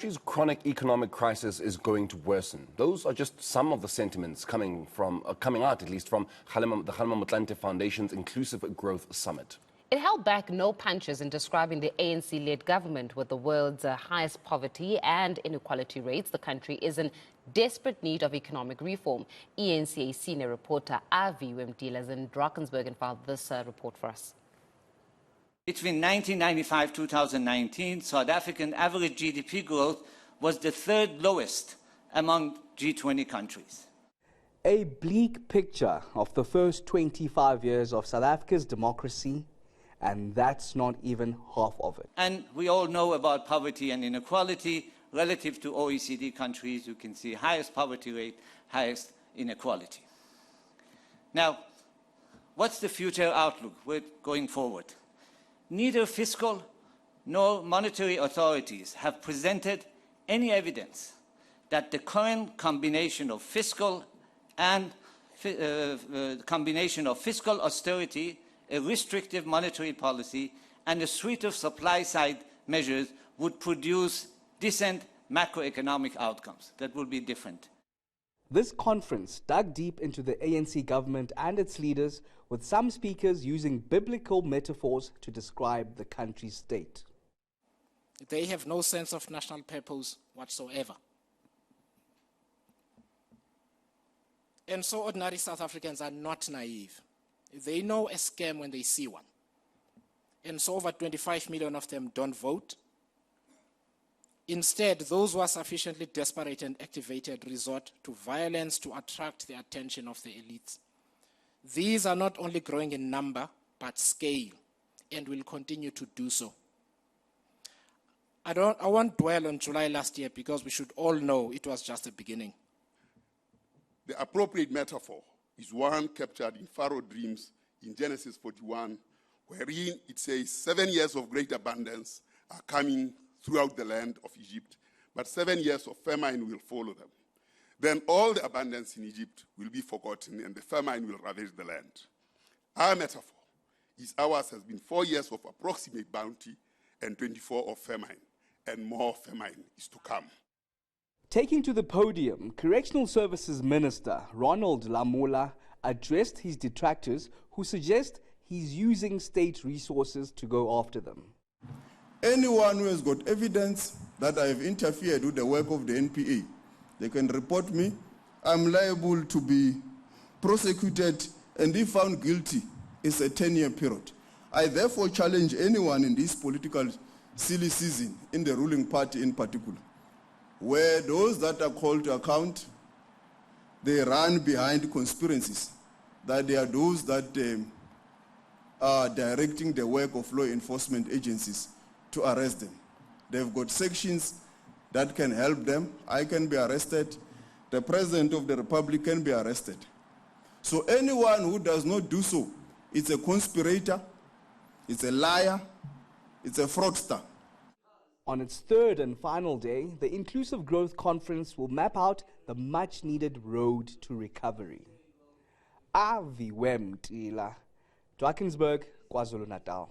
The country's chronic economic crisis is going to worsen. Those are just some of the sentiments coming out, at least, from the Kgalema Motlante Foundation's Inclusive Growth Summit. It held back no punches in describing the ANC-led government with the world's highest poverty and inequality rates. The country is in desperate need of economic reform. eNCA senior reporter Aviwe Mtila is in Drakensberg and filed this report for us. Between 1995 and 2019, South African average GDP growth was the third lowest among G20 countries. A bleak picture of the first 25 years of South Africa's democracy, and that's not even half of it. And we all know about poverty and inequality. Relative to OECD countries, you can see highest poverty rate, highest inequality. Now, what's the future outlook going forward? Neither fiscal nor monetary authorities have presented any evidence that the current combination of fiscal austerity, a restrictive monetary policy, and a suite of supply-side measures would produce decent macroeconomic outcomes that will be different. This conference dug deep into the ANC government and its leaders, with some speakers using biblical metaphors to describe the country's state. They have no sense of national purpose whatsoever. And so ordinary South Africans are not naive. They know a scam when they see one. And so over 25 million of them don't vote. Instead, those who are sufficiently desperate and activated resort to violence to attract the attention of the elites. These are not only growing in number, but scale, and will continue to do so. I won't dwell on July last year because we should all know it was just the beginning. The appropriate metaphor is one captured in Pharaoh's dreams in Genesis 41, wherein it says 7 years of great abundance are coming throughout the land of Egypt, but 7 years of famine will follow them. Then all the abundance in Egypt will be forgotten, and the famine will ravage the land. Our metaphor is ours has been 4 years of approximate bounty and 24 of famine, and more famine is to come. Taking to the podium, Correctional Services Minister Ronald Lamola addressed his detractors who suggest he's using state resources to go after them. Anyone who has got evidence that I have interfered with the work of the NPA, they can report me. I'm liable to be prosecuted, and if found guilty, it's a 10-year period. I therefore challenge anyone in this political silly season, in the ruling party in particular, where those that are called to account, they run behind conspiracies, that they are those that are directing the work of law enforcement agencies to arrest them. They've got sections that can help them. I can be arrested. The President of the Republic can be arrested. So anyone who does not do so, it's a conspirator, it's a liar, it's a fraudster. On its third and final day, the Inclusive Growth Conference will map out the much-needed road to recovery. Aviwe Mtila, Drakensberg, KwaZulu-Natal.